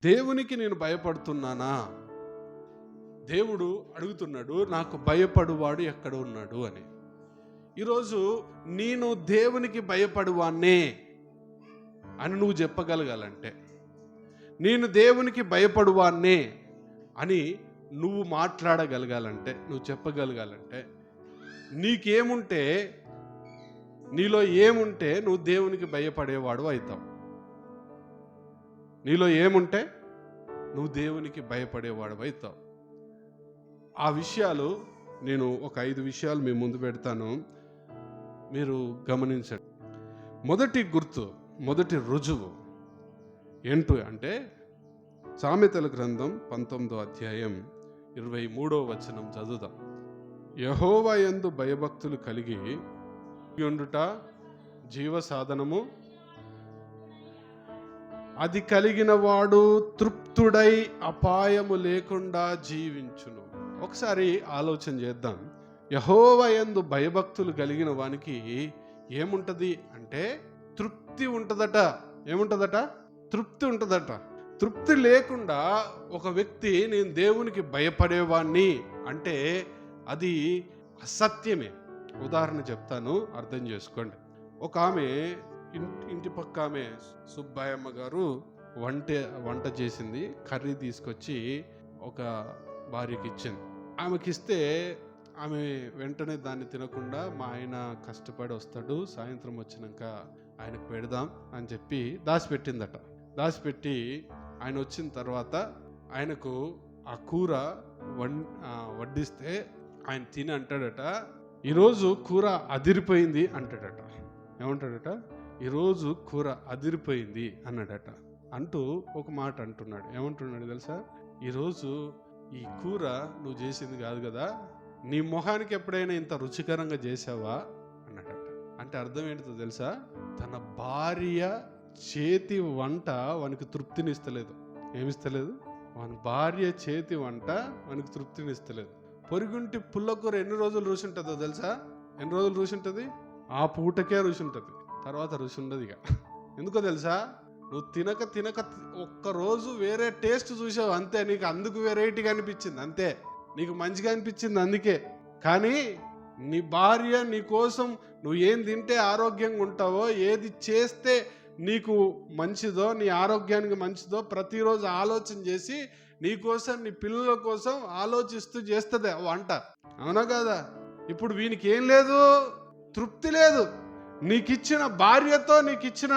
దేవునికి నేను భయపడుతున్నానా? దేవుడు అడుగుతున్నాడు, నాకు భయపడువాడు ఎక్కడ ఉన్నాడు అని. ఈరోజు నేను దేవునికి భయపడువాన్నే అని నువ్వు చెప్పగలగాలంటే, నేను దేవునికి భయపడువాన్నే అని నువ్వు మాట్లాడగలగాలంటే, నువ్వు చెప్పగలగాలంటే, నీకేముంటే, నీలో ఏముంటే నువ్వు దేవునికి భయపడేవాడు అవుతావు. నీలో ఏముంటే నువ్వు దేవునికి భయపడేవాడు అవుతావు. ఆ విషయాలు నేను ఒక 5 విషయాలు మీ ముందు పెడతాను, మీరు గమనించండి. మొదటి గుర్తు, మొదటి రుజువు ఏంటి అంటే, సామెతల గ్రంథం 19వ అధ్యాయం 23వ వచనం చదువుదాం. యెహోవా యందు భయభక్తులు కలిగి ఉండుట జీవ సాధనము, అది కలిగిన వాడు తృప్తుడై అపాయము లేకుండా జీవించును. ఒకసారి ఆలోచన చేద్దాం. యెహోవా యందు భయభక్తులు కలిగిన వానికి ఏముంటది అంటే తృప్తి ఉంటదట. ఏముంటదట? తృప్తి ఉంటదట. తృప్తి లేకుండా ఒక వ్యక్తి నేను దేవునికి భయపడేవాణ్ణి అంటే అది అసత్యమే. ఉదాహరణ చెప్తాను, అర్థం చేసుకోండి. ఒక ఆమె ఇంటి పక్క ఆమె సుబ్బాయమ్మ గారు వంట చేసింది, కర్రీ తీసుకొచ్చి ఒక భార్యకి ఇచ్చింది. ఆమెకిస్తే ఆమె వెంటనే దాన్ని తినకుండా, మా ఆయన కష్టపడి వస్తాడు, సాయంత్రం వచ్చినాక ఆయనకు పెడదాం అని చెప్పి దాచిపెట్టిందట. దాచిపెట్టి ఆయన వచ్చిన తర్వాత ఆయనకు ఆ కూర వడ్డిస్తే ఆయన తిని అంటాడట, ఈరోజు కూర అదిరిపోయింది అంటాడట. ఏమంటాడట? ఈరోజు కూర అదిరిపోయింది అన్నాడట. అంటూ ఒక మాట అంటున్నాడు. ఏమంటున్నాడు తెలుసా? ఈరోజు ఈ కూర నువ్వు చేసింది కాదు కదా, నీ మొహానికి ఎప్పుడైనా ఇంత రుచికరంగా చేసావా అన్నాడట. అంటే అర్థం ఏంటో తెలుసా? తన భార్య చేతి వంట వానికి తృప్తినిస్తలేదు. ఏమిస్తలేదు? వాని భార్య చేతి వంట వానికి తృప్తినిస్తలేదు. పొరుగుంటి పుల్లకూర ఎన్ని రోజులు రుచి ఉంటుందో తెలుసా? ఎన్ని రోజులు రుచి ఉంటుంది? ఆ పూటకే రుచి ఉంటుంది, తర్వాత రుచి ఉండదు ఇక. ఎందుకో తెలుసా? నువ్వు తినక ఒక్కరోజు వేరే టేస్ట్ చూసావు అంతే, నీకు అందుకు వెరైటీగా అనిపించింది అంతే, నీకు మంచిగా అనిపించింది అందుకే. కానీ నీ భార్య నీ కోసం నువ్వు ఏం తింటే ఆరోగ్యంగా ఉంటావో, ఏది చేస్తే నీకు మంచిదో, నీ ఆరోగ్యానికి మంచిదో ప్రతిరోజు ఆలోచన చేసి నీ కోసం, నీ పిల్లల కోసం ఆలోచిస్తూ చేస్తుంది వంట. అవునా కాదా? ఇప్పుడు వీనికి ఏం లేదు, తృప్తి లేదు. నీకిచ్చిన భార్యతో, నీకిచ్చిన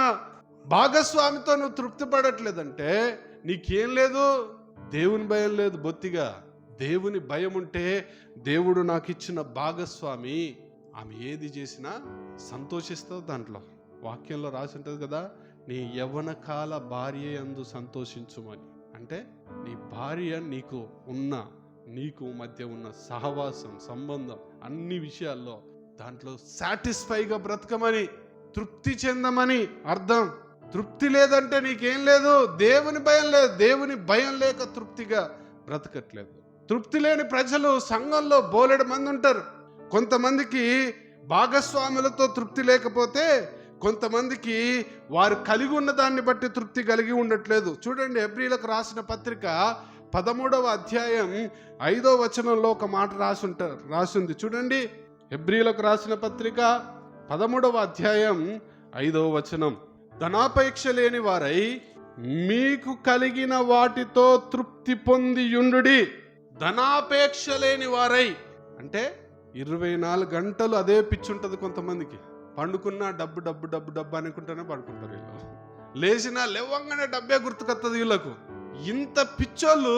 భాగస్వామితో నువ్వు తృప్తి పడట్లేదంటే నీకేం లేదు? దేవుని భయం లేదు బొత్తిగా. దేవుని భయం ఉంటే, దేవుడు నాకు ఇచ్చిన భాగస్వామి ఆమె ఏది చేసినా సంతోషిస్తావు. దాంట్లో వాక్యంలో రాసి ఉంటుంది కదా, నీ యవ్వన కాల భార్య యందు సంతోషించుమని. అంటే నీ భార్య నీకు మధ్య ఉన్న సహవాసం, సంబంధం, అన్ని విషయాల్లో దాంట్లో సాటిస్ఫైగా బ్రతకమని, తృప్తి చెందమని అర్థం. తృప్తి లేదంటే నీకేం లేదు? దేవుని భయం లేదు. దేవుని భయం లేక తృప్తిగా బ్రతకట్లేదు. తృప్తి లేని ప్రజలు సంఘంలో బోలెడు మంది ఉంటారు. కొంతమందికి భాగస్వాములతో తృప్తి లేకపోతే, కొంతమందికి వారు కలిగి ఉన్న దాన్ని బట్టి తృప్తి కలిగి ఉండట్లేదు. చూడండి, హెబ్రీలకు రాసిన పత్రిక 13వ అధ్యాయం 5వ వచనంలో ఒక మాట రాసింది చూడండి. హెబ్రీలకు రాసిన పత్రిక 13వ అధ్యాయం 5వ వచనం, ధనాపేక్ష లేని వారై మీకు కలిగిన వాటితో తృప్తి పొందియుండుడి. ధనాపేక్ష లేని వారై అంటే 24 గంటలు అదే పిచ్చుంటది కొంతమందికి. పండుకున్నా డబ్బు డబ్బు డబ్బు డబ్బు అనుకుంటూనే పడుకుంటారు వీళ్ళు. లేచినా లేవంగానే డబ్బే గుర్తుకొస్తుంది వీళ్ళకు. ఇంత పిచ్చోళ్ళు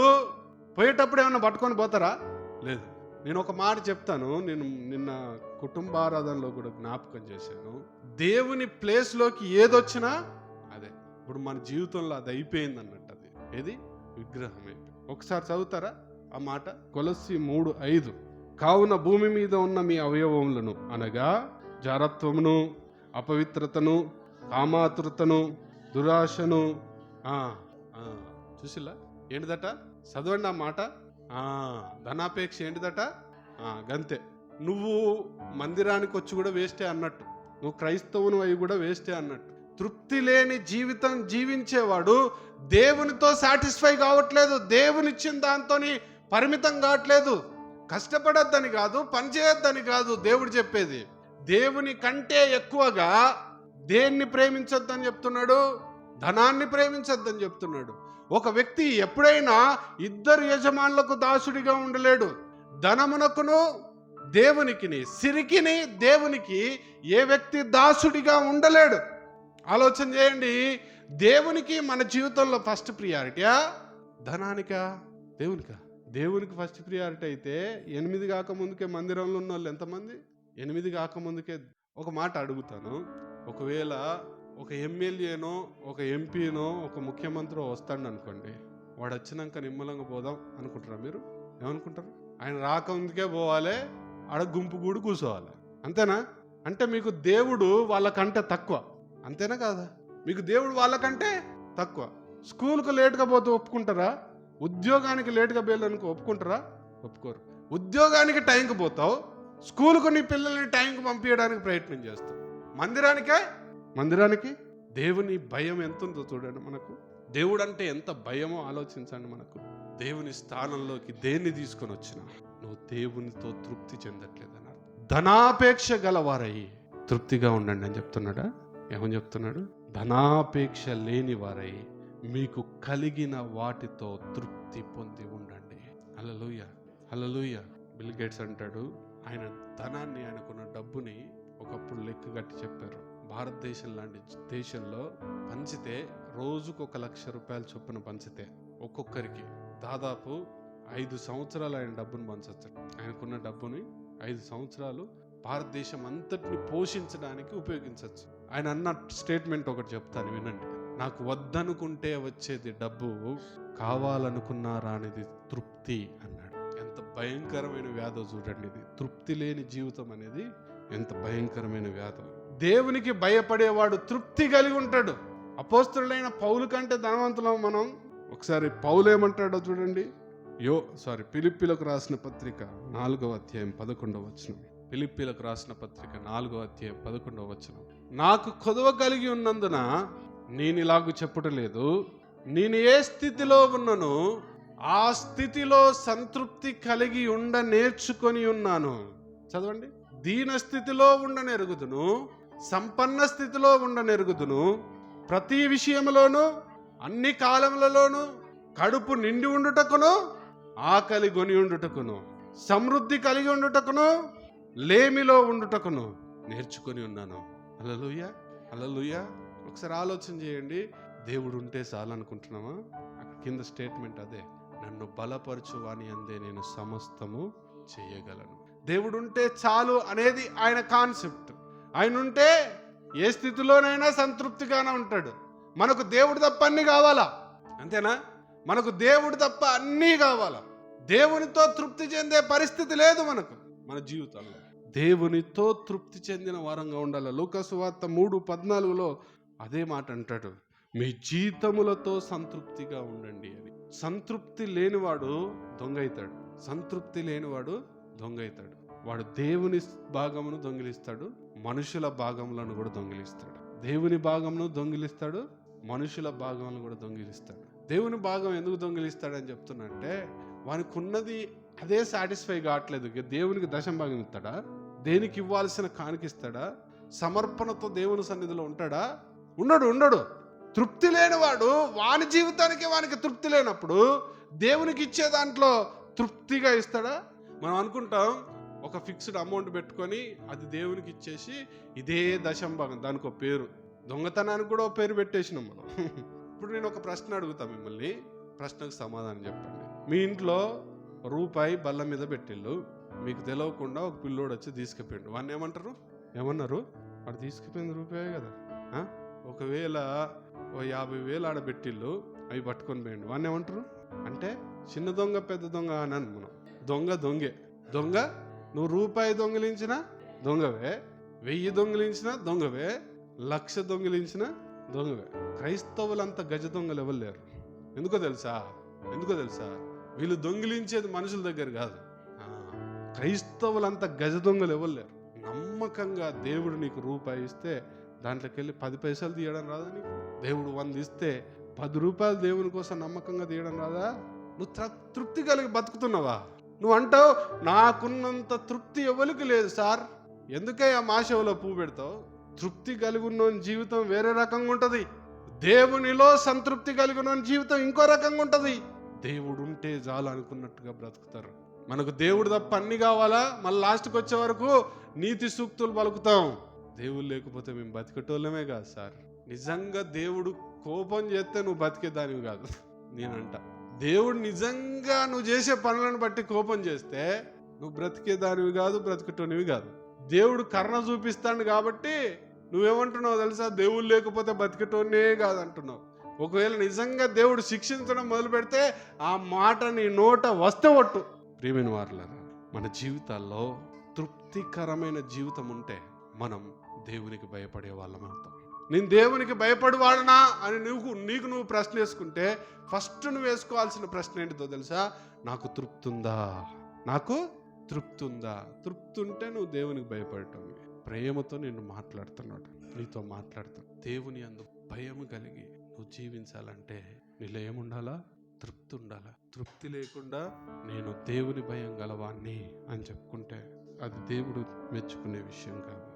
పోయేటప్పుడు ఏమన్నా పట్టుకొని పోతారా? లేదు. నేను ఒక మాట చెప్తాను, నేను నిన్న కుటుంబారాధనలో కూడా జ్ఞాపకం చేశాను. దేవుని ప్లేస్లోకి ఏదొచ్చినా అదే. ఇప్పుడు మన జీవితంలో అది అయిపోయింది అన్నట్టు. అది ఏది? విగ్రహం అయిపోయింది. ఒకసారి చదువుతారా ఆ మాట? కొలస్సీ 3:5, కావున భూమి మీద ఉన్న మీ అవయవములను అనగా జారత్వమును, అపవిత్రతను, కామాతురతను, దురాశను, చూసిలా ఏంటిదట? చదవండి ఆ మాట. ధనాపేక్ష ఏంటిదట? గంతే. నువ్వు మందిరానికి వచ్చి కూడా వేస్టే అన్నట్టు, నువ్వు క్రైస్తవును అవి కూడా వేస్టే అన్నట్టు. తృప్తి లేని జీవితం జీవించేవాడు దేవునితో సాటిస్ఫై కావట్లేదు. దేవునిచ్చిన దాంతో పరిమితం కావట్లేదు. కష్టపడొద్దని కాదు, పని చేయొద్దని కాదు దేవుడు చెప్పేది. దేవుని కంటే ఎక్కువగా దేన్ని ప్రేమించొద్దని చెప్తున్నాడు? ధనాన్ని ప్రేమించొద్దని చెప్తున్నాడు. ఒక వ్యక్తి ఎప్పుడైనా ఇద్దరు యజమానులకు దాసుడిగా ఉండలేడు. ధనమునకును దేవునికిని, సిరికిని దేవునికి ఏ వ్యక్తి దాసుడిగా ఉండలేడు. ఆలోచన చేయండి. దేవునికి మన జీవితంలో ఫస్ట్ ప్రియారిటీయా, ధనానికా, దేవునికా? దేవునికి ఫస్ట్ ప్రియారిటీ అయితే 8 కాకముందుకే మందిరంలో ఉన్న వాళ్ళు ఎంతమంది? 8 కాకముందుకే. ఒక మాట అడుగుతాను, ఒకవేళ ఒక ఎమ్మెల్యేనో ఒక ఎంపీనో ఒక ముఖ్యమంత్రి వస్తాడు అనుకోండి, వాడు వచ్చినాక నిమ్మలంగా పోదాం అనుకుంటారా మీరు? ఏమనుకుంటారు? ఆయన రాకముందుకే పోవాలి, ఆడ గుంపు గూడు కూర్చోవాలి, అంతేనా? అంటే మీకు దేవుడు వాళ్ళకంటే తక్కువ, అంతేనా కాదా? మీకు దేవుడు వాళ్ళకంటే తక్కువ. స్కూల్కు లేటుగా పోతే ఒప్పుకుంటారా? ఉద్యోగానికి లేటుగా వెళ్ళడానికి ఒప్పుకుంటారా? ఒప్పుకోరు. ఉద్యోగానికి టైంకి పోతావు, స్కూల్కు నీ పిల్లల్ని టైంకి పంపించడానికి ప్రయత్నం చేస్తావు. మందిరానికి దేవుని భయం ఎంత ఉందో చూడండి. మనకు దేవుడు అంటే ఎంత భయమో ఆలోచించండి. మనకు దేవుని స్థానంలోకి దేన్ని తీసుకొని వచ్చినా నువ్వు దేవునితో తృప్తి చెందట్లేదన్నారు. ధనాపేక్ష గలవారయ్యి తృప్తిగా ఉండండి అని చెప్తున్నాడా? ఏమని చెప్తున్నాడు? ధనాపేక్ష లేని వారై మీకు కలిగిన వాటితో తృప్తి పొంది ఉండండి. హల్లెలూయా, హల్లెలూయా. బిల్ గేట్స్ అంటాడు, ఆయన ధనాన్ని, ఆయనకున్న డబ్బుని ఒకప్పుడు లెక్క కట్టి చెప్పారు. భారతదేశం లాంటి దేశంలో పంచితే రోజుకు 1 లక్ష రూపాయల చొప్పున పంచితే ఒక్కొక్కరికి దాదాపు 5 సంవత్సరాలు ఆయన డబ్బును పంచవచ్చు. ఆయనకున్న డబ్బుని 5 సంవత్సరాలు భారతదేశం అంతటిని పోషించడానికి ఉపయోగించవచ్చు. ఆయన అన్న స్టేట్మెంట్ ఒకటి చెప్తాను వినండి. నాకు వద్దనుకుంటే వచ్చేది డబ్బు, కావాలనుకున్నారా అనేది తృప్తి అన్నాడు. ఎంత భయంకరమైన వ్యాధో చూడండి ఇది. తృప్తి లేని జీవితం అనేది ఎంత భయంకరమైన వ్యాధో. దేవునికి భయపడేవాడు తృప్తి కలిగి ఉంటాడు. అపోస్తలుడైన పౌలు కంటే ధనవంతులం మనం. ఒకసారి పౌలు ఏమంటాడో చూడండి. ఫిలిప్పీలకు రాసిన పత్రిక 4వ అధ్యాయం 11వ వచనం. ఫిలిప్పీలకు రాసిన పత్రిక 4వ అధ్యాయం 11వ వచనం. నాకు కొదువ కలిగి ఉన్నందున నేను ఇలాగూ చెప్పుటలేదు, నేను ఏ స్థితిలో ఉన్నను ఆ స్థితిలో సంతృప్తి కలిగి ఉండ నేర్చుకొని ఉన్నాను. చదవండి. దీన స్థితిలో ఉండనెరుగుదును, సంపన్న స్థితిలో ఉండనెరుగుదును, ప్రతి విషయంలోనూ అన్ని కాలములలోనూ కడుపు నిండి ఉండుటకును, ఆకలి గొని ఉండుటకును, సమృద్ధి కలిగి ఉండుటకును, లేమిలో ఉండుటకును నేర్చుకొని ఉన్నాను. హల్లెలూయా, హల్లెలూయా. ఒకసారి ఆలోచన చేయండి. దేవుడు ఉంటే చాలనుకుంటున్నామా? అక్కడ కింద స్టేట్మెంట్ అదే, నన్ను బలపరచు వాని అందే నేను సమస్తము చేయగలను. దేవుడు ఉంటే చాలు అనేది ఆయన కాన్సెప్ట్. ఆయన ఉంటే ఏ స్థితిలోనైనా సంతృప్తిగానే ఉంటాడు. మనకు దేవుడు తప్ప అన్నీ కావాలా, అంతేనా? మనకు దేవుడు తప్ప అన్నీ కావాలా. దేవునితో తృప్తి చెందే పరిస్థితి లేదు మనకు మన జీవితంలో. దేవునితో తృప్తి చెందిన వారంగా ఉండాలి. లూకా సువార్త 3:14లో అదే మాట అంటాడు, మీ జీతములతో సంతృప్తిగా ఉండండి అని. సంతృప్తి లేనివాడు దొంగ అవుతాడు. సంతృప్తి లేనివాడు దొంగ అవుతాడు. వాడు దేవుని భాగమును దొంగిలిస్తాడు, మనుషుల భాగములను కూడా దొంగిలిస్తాడు. దేవుని భాగమును దొంగిలిస్తాడు, మనుషుల భాగములను కూడా దొంగిలిస్తాడు. దేవుని భాగం ఎందుకు దొంగిలిస్తాడని చెప్తున్నంటే, వానికి ఉన్నది అదే సాటిస్ఫై కావట్లేదు. దేవునికి దశమ భాగం ఇస్తాడా? దేనికి ఇవ్వాల్సిన కానికిస్తాడా? సమర్పణతో దేవుని సన్నిధిలో ఉంటాడా? ఉండడు. తృప్తి లేనివాడు వాని జీవితానికి వానికి తృప్తి లేనప్పుడు దేవునికి ఇచ్చే దాంట్లో తృప్తిగా ఇస్తాడా? మనం అనుకుంటాం ఒక ఫిక్స్డ్ అమౌంట్ పెట్టుకొని అది దేవునికి ఇచ్చేసి ఇదే దశమ భాగం, దానికి ఒక పేరు, దొంగతనానికి కూడా ఒక పేరు పెట్టేసినాం మనం. ఇప్పుడు నేను ఒక ప్రశ్న అడుగుతా మిమ్మల్ని, ప్రశ్నకు సమాధానం చెప్పండి. మీ ఇంట్లో రూపాయి బల్ల మీద పెట్టిళ్ళు, మీకు తెలియకుండా ఒక పిల్లోడు వచ్చి తీసుకుపోయిండు. వాడిని ఏమన్నారు? వాడు తీసుకుపోయింది రూపాయే కదా. ఒకవేళ 50,000 ఆడ పెట్టిళ్ళు, అవి పట్టుకొని పోయిండు, వాడిని ఏమంటారు? అంటే చిన్న దొంగ పెద్ద దొంగ అని మనం. దొంగ నువ్వు రూపాయి దొంగిలించినా దొంగవే, 1000 దొంగిలించినా దొంగవే, 1,00,000 దొంగిలించినా దొంగవే. క్రైస్తవులంతా గజ దొంగలు ఎవరు లేరు. ఎందుకో తెలుసా? వీళ్ళు దొంగిలించేది మనుషుల దగ్గర కాదు. క్రైస్తవులంతా గజ దొంగలు ఎవరు లేరు. నమ్మకంగా దేవుడు నీకు రూపాయి ఇస్తే దాంట్లోకి వెళ్ళి 10 పైసలు తీయడం రాదా నీకు? దేవుడు 100 ఇస్తే 10 రూపాయలు దేవుని కోసం నమ్మకంగా తీయడం రాదా? నువ్వు తృప్తి కలిగి బతుకుతున్నావా? నువ్వు అంటావు నాకున్నంత తృప్తి ఎవరికి లేదు సార్. ఎందుకే ఆ మాషవలో పువ్వు పెడతావు? తృప్తి కలిగి ఉన్న జీవితం వేరే రకంగా ఉంటుంది. దేవునిలో సంతృప్తి కలిగి ఉన్న జీవితం ఇంకో రకంగా ఉంటుంది. దేవుడు ఉంటే చాలు అనుకున్నట్టుగా బ్రతుకుతారు. మనకు దేవుడు తప్ప అన్ని కావాలా? మళ్ళీ లాస్ట్కి వచ్చే వరకు నీతి సూక్తులు పలుకుతాం. దేవుడు లేకపోతే మేము బతికేటోళ్ళమే కాదు సార్. నిజంగా దేవుడు కోపం చేస్తే నువ్వు బతికేదానివి కాదు. నేనంట దేవుడు నిజంగా నువ్వు చేసే పనులను బట్టి కోపం చేస్తే నువ్వు బ్రతికేదానివి కాదు, బ్రతికేటోనివి కాదు. దేవుడు కరుణ చూపిస్తాడు కాబట్టి నువ్వేమంటున్నావు తెలుసా? దేవుడు లేకపోతే బతికేటోనే కాదు అంటున్నావు. ఒకవేళ నిజంగా దేవుడు శిక్షించడం మొదలు పెడితే ఆ మాట నీ నోట వస్తే ఒట్టు. ప్రియమైన వారలారా, మన జీవితాల్లో తృప్తికరమైన జీవితం ఉంటే మనం దేవునికి భయపడే వాళ్ళం అవుతాం. నేను దేవునికి భయపడవాడనా అని నీకు నువ్వు ప్రశ్న వేసుకుంటే ఫస్ట్ నువ్వు వేసుకోవాల్సిన ప్రశ్న ఏంటిదో తెలుసా? నాకు తృప్తి ఉందా? నాకు తృప్తి ఉందా? తృప్తి ఉంటే నువ్వు దేవునికి భయపడటం. ప్రేమతో నేను మాట్లాడుతున్నాడు, నీతో మాట్లాడుతాను. దేవుని అందు భయం కలిగి నువ్వు జీవించాలంటే నీలో ఏముండాలా? తృప్తి ఉండాలా. తృప్తి లేకుండా నేను దేవుని భయం గలవాణ్ణి అని చెప్పుకుంటే అది దేవుడు మెచ్చుకునే విషయం కాదు.